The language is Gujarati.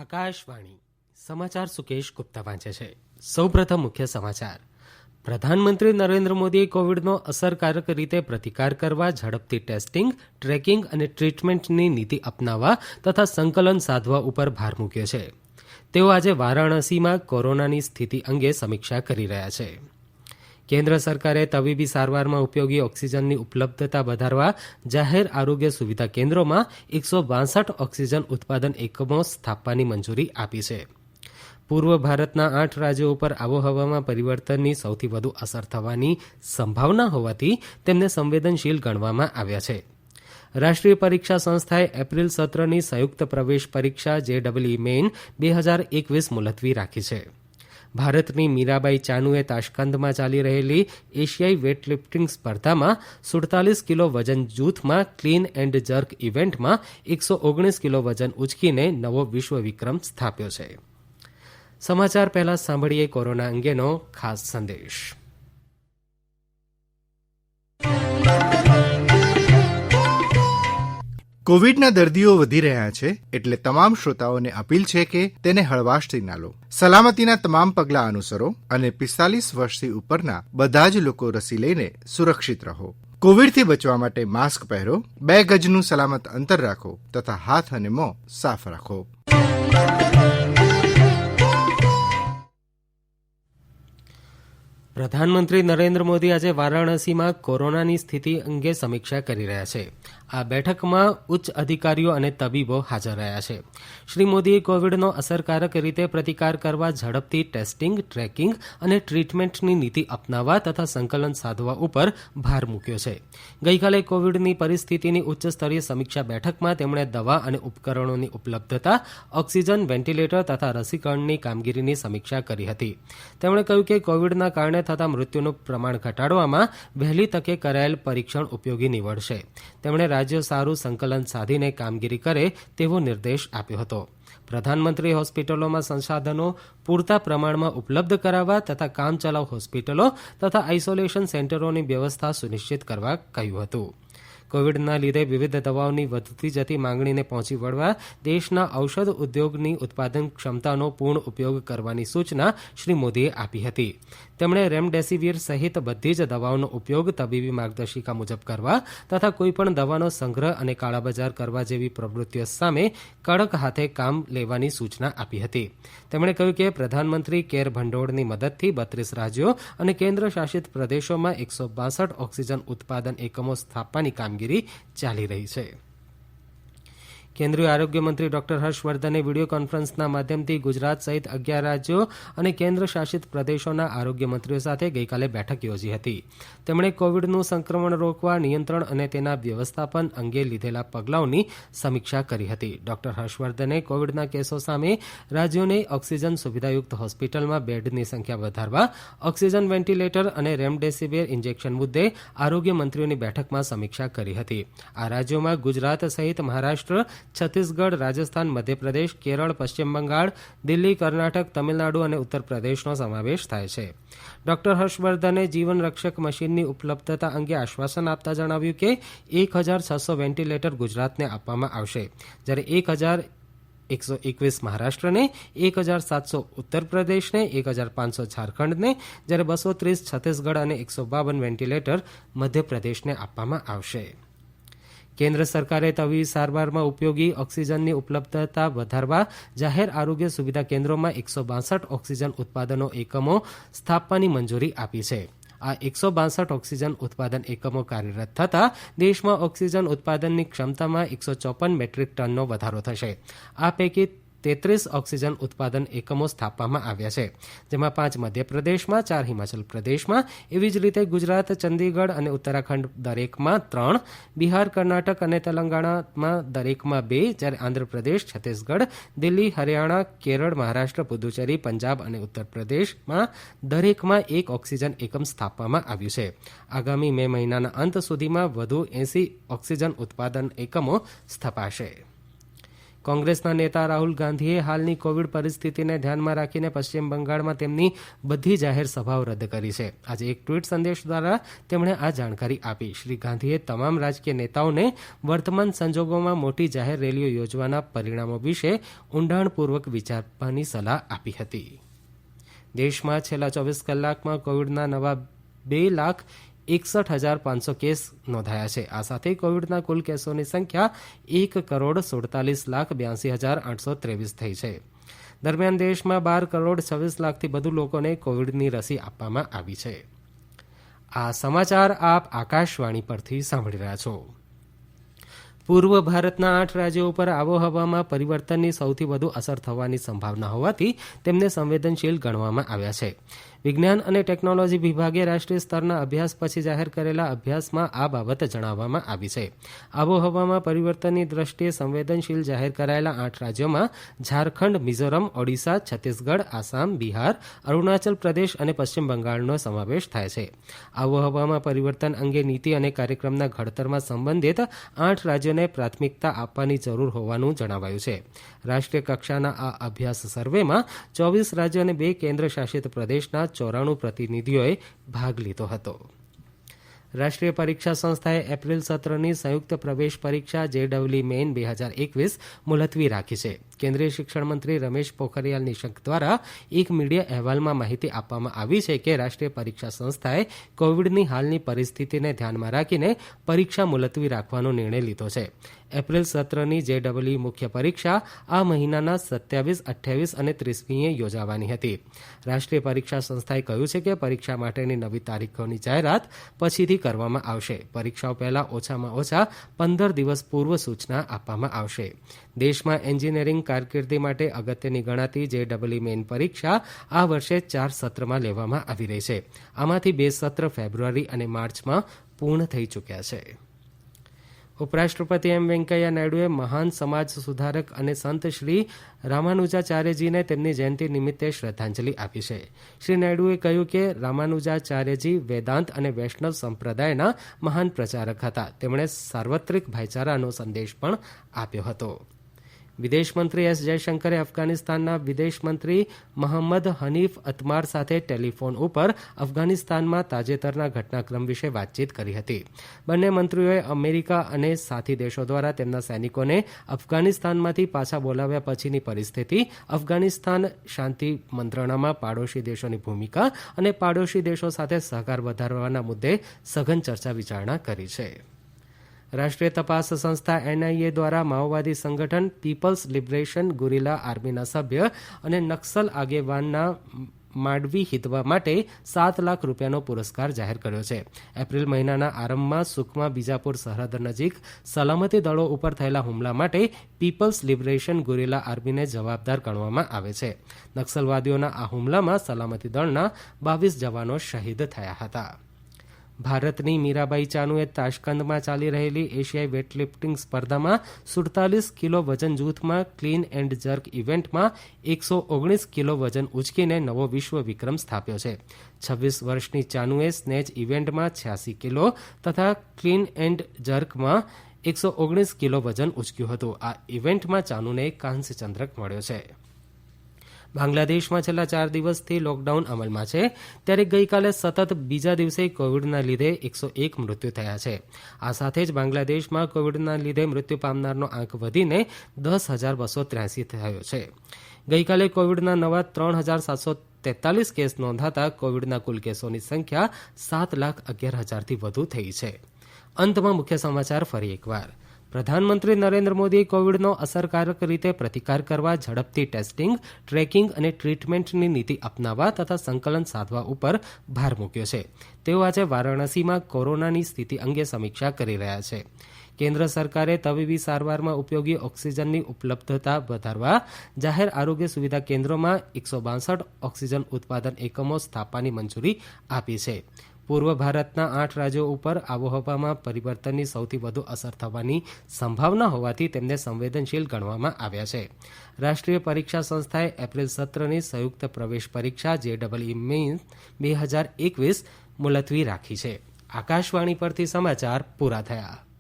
આકાશવાણી સમાચાર સુકેશ ગુપ્તા વાંચે છે. સૌપ્રથમ મુખ્ય સમાચાર. પ્રધાનમંત્રી નરેન્દ્ર મોદીએ કોવિડનો અસરકારક રીતે પ્રતિકાર કરવા ઝડપથી ટેસ્ટિંગ, ટ્રેકિંગ અને ટ્રીટમેન્ટની નીતિ અપનાવવા તથા સંકલન સાધવા ઉપર ભાર મૂક્યો છે. તેઓ આજે વારાણસીમાં કોરોનાની સ્થિતિ અંગે સમીક્ષા કરી રહ્યા છે. કેન્દ્ર સરકારે તબીબી સારવારમાં ઉપયોગી ઓક્સિજનની ઉપલબ્ધતા વધારવા જાહેર આરોગ્ય સુવિધા કેન્દ્રોમાં 162 ઓક્સિજન ઉત્પાદન એકમો સ્થાપવાની મંજૂરી આપી છે. પૂર્વ ભારતના 8 રાજ્યો ઉપર આબોહવામાં પરિવર્તનની સૌથી વધુ અસર થવાની સંભાવના હોવાથી તેમને સંવેદનશીલ ગણવામાં આવ્યા છે. રાષ્ટ્રીય પરીક્ષા સંસ્થાએ એપ્રિલ સત્રની સંયુક્ત પ્રવેશ પરીક્ષા JEE મેઇન 2021 મુલતવી રાખી છે. ભારતની મીરાબાઈ ચાનુએ તાશ્કંદમાં ચાલી રહેલી એશિયાઈ વેઇટલિફ્ટિંગ સ્પર્ધામાં 47 કિલો વજન જૂથમાં ક્લીન એન્ડ જર્ક ઇવેન્ટમાં 119 કિલો વજન ઉચકીને નવો વિશ્વ વિક્રમ સ્થાપ્યો છે. સમાચાર પહેલા સાંભળીએ કોરોના અંગેનો ખાસ સંદેશ. કોવિડના દર્દીઓ વધી રહ્યા છે, એટલે તમામ શ્રોતાઓને અપીલ છે કે તેને હળવાશથી ના લો. સલામતીના તમામ પગલાં અનુસરો અને 45 વર્ષથી ઉપરના બધા જ લોકો રસી લઈને સુરક્ષિત રહો. કોવિડથી બચવા માટે માસ્ક પહેરો, 2 ગજનું સલામત અંતર રાખો તથા હાથ અને મોં સાફ રાખો. પ્રધાનમંત્રી નરેન્દ્ર મોદી આજે વારાણસીમાં કોરોનાની સ્થિતિ અંગે સમીક્ષા કરી રહ્યા છે. આ બેઠકમાં ઉચ્ચ અધિકારીઓ અને તબીબો હાજર રહ્યા છે. શ્રી મોદીએ કોવિડનો અસરકારક રીતે પ્રતિકાર કરવા ઝડપથી ટેસ્ટિંગ, ટ્રેકિંગ અને ટ્રીટમેન્ટની નીતિ અપનાવવા તથા સંકલન સાધવા ઉપર ભાર મૂક્યો છે. ગઈકાલે કોવિડની પરિસ્થિતિની ઉચ્ચ સ્તરીય સમીક્ષા બેઠકમાં તેમણે દવા અને ઉપકરણોની ઉપલબ્ધતા, ઓક્સિજન, વેન્ટિલેટર તથા રસીકરણની કામગીરીની સમીક્ષા કરી હતી. તેમણે કહ્યું કે કોવિડના કારણે થતા મૃત્યુનું પ્રમાણ ઘટાડવામાં વહેલી તકે કરાયેલ પરીક્ષણ ઉપયોગી નીવડશે. તેમણે રાજ્યો સારું સંકલન સાધીને કામગીરી કરે તેવો નિર્દેશ આપ્યો હતો. પ્રધાનમંત્રીએ હોસ્પિટલોમાં સંસાધનો પૂરતા પ્રમાણમાં ઉપલબ્ધ કરાવવા તથા કામચલાઉ હોસ્પિટલો તથા આઇસોલેશન સેન્ટરોની વ્યવસ્થા સુનિશ્ચિત કરવા કહ્યું હતું. કોવિડના લીધે વિવિધ દવાઓની વધતી જતી માંગણીને પહોંચી વળવા દેશના ઔષધ ઉદ્યોગની ઉત્પાદન ક્ષમતાનો પૂર્ણ ઉપયોગ કરવાની સૂચના શ્રી મોદીએ આપી હતી. તેમણે રેમડેસિવિર સહિત બધી જ દવાઓનો ઉપયોગ તબીબી માર્ગદર્શિકા મુજબ કરવા તથા કોઈપણ દવાનો સંગ્રહ અને કાળાબજાર કરવા જેવી પ્રવૃત્તિઓ સામે કડક હાથે કામ લેવાની સૂચના આપી હતી. તેમણે કહ્યું કે પ્રધાનમંત્રી કેર ભંડોળની મદદથી 32 રાજ્યો અને કેન્દ્ર શાસિત પ્રદેશોમાં 162 ઓક્સિજન ઉત્પાદન એકમો સ્થાપવાની કામગીરી ચાલી રહી છે. કેન્દ્રીય આરોગ્ય મંત્રી ડોક્ટર હર્ષવર્ધને વિડીયો કોન્ફરન્સના માધ્યમથી ગુજરાત સહિત 11 રાજ્યો અને કેન્દ્ર શાસિત પ્રદેશોના આરોગ્ય મંત્રીઓ સાથે ગઈકાલે બેઠક યોજી હતી. તેમણે કોવિડનું સંક્રમણ રોકવા, નિયંત્રણ અને તેના વ્યવસ્થાપન અંગે લીધેલા પગલાંઓની સમીક્ષા કરી હતી. ડોક્ટર હર્ષવર્ધને કોવિડના કેસો સામે રાજ્યોને ઓક્સિજન સુવિધાયુક્ત હોસ્પિટલમાં બેડની સંખ્યા વધારવા, ઓક્સિજન, વેન્ટિલેટર અને રેમડેસિવિર ઇન્જેક્શન મુદ્દે આરોગ્ય મંત્રીઓની બેઠકમાં સમીક્ષા કરી હતી. આ રાજ્યોમાં ગુજરાત સહિત મહારાષ્ટ્ર, છત્તીસગઢ, રાજસ્થાન, મધ્યપ્રદેશ, કેરળ, પશ્ચિમ બંગાળ, દિલ્હી, કર્ણાટક, તમિલનાડુ અને ઉત્તર પ્રદેશનો સમાવેશ થાય છે. ડોક્ટર હર્ષવર્ધને જીવન રક્ષક મશીનની ઉપલબ્ધતા અંગે આશ્વાસન આપતા જણાવ્યું કે 1600 વેન્ટિલેટર ગુજરાતને આપવામાં આવશે, જ્યારે 1121 મહારાષ્ટ્રને, 1700 ઉત્તર પ્રદેશને, 1500 ઝારખંડને, જ્યારે 230 છત્તીસગઢ અને 152 વેન્ટિલેટર મધ્યપ્રદેશને આપવામાં આવશે. કેન્દ્ર સરકારે તબીબી સારવારમાં ઉપયોગી ઓક્સિજનની ઉપલબ્ધતા વધારવા જાહેર આરોગ્ય સુવિધા કેન્દ્રોમાં 162 ઓક્સિજન ઉત્પાદનો એકમો સ્થાપવાની મંજૂરી આપી છે. આ 162 ઓક્સિજન ઉત્પાદન એકમો કાર્યરત થતાં દેશમાં ઓક્સિજન ઉત્પાદનની ક્ષમતામાં 154 મેટ્રિક ટનનો વધારો થશે. આ પૈકી 33 ઓક્સિજન ઉત્પાદન એકમો સ્થાપવામાં આવ્યા છે, જેમાં 5 મધ્યપ્રદેશમાં, 4 હિમાચલ પ્રદેશમાં, એવી જ રીતે ગુજરાત, ચંદીગઢ અને ઉત્તરાખંડ દરેકમાં 3, બિહાર, કર્ણાટક અને તેલંગાણામાં દરેકમાં 2, જ્યારે આંધ્રપ્રદેશ, છત્તીસગઢ, દિલ્હી, હરિયાણા, કેરળ, મહારાષ્ટ્ર, પુદુચેરી, પંજાબ અને ઉત્તર પ્રદેશમાં દરેકમાં 1 ઓક્સિજન એકમ સ્થાપવામાં આવ્યું છે. આગામી મે મહિનાના અંત સુધીમાં વધુ 80 ઓક્સિજન ઉત્પાદન એકમો સ્થપાશે. કોંગ્રેસના નેતા રાહુલ ગાંધીએ હાલની કોવિડ પરિસ્થિતિને ધ્યાનમાં રાખીને પશ્ચિમ બંગાળમાં તેમની બધી જાહેર સભાઓ રદ કરી છે. આજે એક ટ્વીટ સંદેશ દ્વારા તેમણે આ જાણકારી આપી. શ્રી ગાંધીએ તમામ રાજકીય નેતાઓને વર્તમાન સંજોગોમાં મોટી જાહેર રેલીઓ યોજવાના પરિણામો વિશે ઊંડાણપૂર્વક વિચારવાની સલાહ આપી હતી. દેશમાં છેલ્લા 24 કલાકમાં કોવિડના નવા 2,61,500 કેસ નોંધાયા છે. આ સાથે કોવિડના કુલ કેસોની સંખ્યા 1,47,82,823 થઈ છે. દરમિયાન દેશમાં 12,26,00,000થી વધુ લોકોને કોવિડની રસી આપવામાં આવી છે. આ સમાચાર આપ આકાશવાણી પરથી સાંભળી રહ્યા છો. પૂર્વ ભારતના 8 રાજ્યો ઉપર આબોહવામાં પરિવર્તનની સૌથી વધુ અસર થવાની સંભાવના હોવાથી તેમને સંવેદનશીલ ગણવામાં આવ્યા છે. વિજ્ઞાન અને ટેકનોલોજી વિભાગે રાષ્ટ્રીય સ્તરના અભ્યાસ પછી જાહેર કરેલા અભ્યાસમાં આ બાબત જણાવવામાં આવી છે. આબોહવામાં પરિવર્તનની દ્રષ્ટિએ સંવેદનશીલ જાહેર કરાયેલા 8 રાજ્યોમાં ઝારખંડ, મિઝોરમ, ઓડિશા, છત્તીસગઢ, આસામ, બિહાર, અરુણાચલ પ્રદેશ અને પશ્ચિમ બંગાળનો સમાવેશ થાય છે. આબોહવામાં પરિવર્તન અંગે નીતિ અને કાર્યક્રમના ઘડતરમાં સંબંધિત 8 રાજ્યોને પ્રાથમિકતા આપવાની જરૂર હોવાનું જણાવાયું છે. રાષ્ટ્રીય કક્ષાના આ અભ્યાસ સર્વેમાં 24 રાજ્યો અને 2 કેન્દ્ર શાસિત પ્રદેશના 94 પ્રતિનિધિઓએ ભાગ લીધો હતો. રાષ્ટ્રીય પરીક્ષા સંસ્થાએ એપ્રિલ સત્રની સંયુક્ત પ્રવેશ પરીક્ષા JEE મેઇન 2021 મુલતવી રાખી છે. કેન્દ્રીય શિક્ષણ મંત્રી રમેશ પોખરિયાલ નિશંક દ્વારા એક મીડિયા અહેવાલમાં માહિતી આપવામાં આવી છે કે રાષ્ટ્રીય પરીક્ષા સંસ્થાએ કોવિડની હાલની પરિસ્થિતિને ધ્યાનમાં રાખીને પરીક્ષા મુલતવી રાખવાનો નિર્ણય લીધો છે. એપ્રિલ સત્રની JEE મુખ્ય પરીક્ષા આ મહિનાના 27, 28 અને 30મીએ યોજાવાની હતી. રાષ્ટ્રીય પરીક્ષા સંસ્થાએ કહ્યું છે કે પરીક્ષા માટેની નવી તારીખોની જાહેરાત પછીથી કરવામાં આવશે. પરીક્ષાઓ પહેલા ઓછામાં ઓછા 15 દિવસ પૂર્વ સૂચના આપવામાં આવશે. દેશમાં એન્જિનિયરિંગ કારકિર્દી માટે અગત્યની ગણાતી JEE મેઇન પરીક્ષા આ વર્ષે 4 સત્રમાં લેવામાં આવી રહી છે. આમાંથી 2 સત્ર ફેબ્રુઆરી અને માર્ચમાં પૂર્ણ થઈ ચૂક્યા છે. ઉપરાષ્ટ્રપતિ વેંકૈયા નાયડુએ મહાન સમાજ સુધારક અને સંત શ્રી રામાનુજાચાર્યજીને તેમની જયંતિ નિમિત્તે શ્રદ્ધાંજલિ આપી છે. શ્રી નાયડુએ કહ્યું કે રામાનુજાચાર્યજી વેદાંત અને વૈષ્ણવ સંપ્રદાયના મહાન પ્રચારક હતા. તેમણે સાર્વત્રિક ભાઈચારાનો સંદેશ પણ આપ્યો હતો. વિદેશમંત્રી એસ જયશંકરે અફઘાનિસ્તાનના વિદેશમંત્રી મહંમદ હનીફ અતમાર સાથે ટેલિફોન ઉપર અફઘાનિસ્તાનમાં તાજેતરના ઘટનાક્રમ વિશે વાતચીત કરી હતી. બંને મંત્રીઓએ અમેરિકા અને સાથી દેશો દ્વારા તેમના સૈનિકોને અફઘાનિસ્તાનમાંથી પાછા બોલાવ્યા પછીની પરિસ્થિતિ, અફઘાનિસ્તાન શાંતિ મંત્રણામાં પાડોશી દેશોની ભૂમિકા અને પાડોશી દેશો સાથે સહકાર વધારવાના મુદ્દે સઘન ચર્ચા વિચારણા કરી છે. રાષ્ટ્રીય તપાસ સંસ્થા NIA દ્વારા માઓવાદી સંગઠન પીપલ્સ લિબરેશન ગુરીલા આર્મીના સભ્ય અને નક્સલ આગેવાનના માંડવી હિતવા માટે 7 લાખ રૂપિયાનો પુરસ્કાર જાહેર કર્યો છે. એપ્રિલ મહિનાના આરંભમાં સુકમા બીજાપુર સરહદ નજીક સલામતી દળો ઉપર થયેલા હુમલા માટે પીપલ્સ લિબરેશન ગુરીલા આર્મીને જવાબદાર ગણવામાં આવે છે. નક્સલવાદીઓના આ હુમલામાં સલામતી દળના 22 જવાનો શહીદ થયા હતા. ભારતની મીરાબાઈ ચાનુએ તાશ્કંદમાં ચાલી રહેલી એશિયાઈ વેટલિફ્ટિંગ સ્પર્ધામાં 47 કિલો વજન જૂથમાં ક્લીન એન્ડ જર્ક ઇવેન્ટમાં 119 કિલો વજન ઉચકીને નવો વિશ્વ વિક્રમ સ્થાપ્યો છે. 26 વર્ષની ચાનુએ સ્નેચ ઇવેન્ટમાં 86 કિલો તથા ક્લીન એન્ડ જર્કમાં 119 કિલો વજન ઉચક્યું હતું. આ ઇવેન્ટમાં ચાનુને કાંસ્ય ચંદ્રક મળ્યો છે. બાંગ્લાદેશમાં છેલ્લા 4 દિવસથી લોકડાઉન અમલમાં છે, ત્યારે ગઈકાલે સતત બીજા દિવસે કોવિડના લીધે 101 મૃત્યુ થયા છે. આ સાથે જ બાંગ્લાદેશમાં કોવિડના લીધે મૃત્યુ પામનારનો આંક વધીને 10,283 થયો છે. ગઈકાલે કોવિડના નવા 3,743 કેસ નોંધાતા કોવિડના કુલ કેસોની સંખ્યા 7,11,000થી વધુ થઈ છે. અંતમાં મુખ્ય સમાચાર ફરી એકવાર. પ્રધાનમંત્રી નરેન્દ્ર મોદીએ કોવિડનો અસરકારક રીતે પ્રતિકાર કરવા ઝડપથી ટેસ્ટિંગ, ટ્રેકિંગ અને ટ્રીટમેન્ટની નીતિ અપનાવવા તથા સંકલન સાધવા ઉપર ભાર મૂક્યો છે. તેઓ આજે વારાણસીમાં કોરોનાની સ્થિતિ અંગે સમીક્ષા કરી રહ્યા છે. કેન્દ્ર સરકારે તબીબી સારવારમાં ઉપયોગી ઓક્સિજનની ઉપલબ્ધતા વધારવા જાહેર આરોગ્ય સુવિધા કેન્દ્રોમાં 162 ઓક્સિજન ઉત્પાદન એકમો સ્થાપવાની મંજૂરી આપી છે. પૂર્વ ભારતના 8 રાજ્યો ઉપર આબોહવામાં પરિવર્તનની સૌથી વધુ અસર થવાની સંભાવના હોવાથી તેમને સંવેદનશીલ ગણવામાં આવ્યા છે. રાષ્ટ્રીય પરીક્ષા સંસ્થાએ એપ્રિલ સત્રની સંયુક્ત પ્રવેશ પરીક્ષા JEE મેઇન 2021 મુલતવી રાખી છે. આકાશવાણી પરથી સમાચાર પૂરા થયા.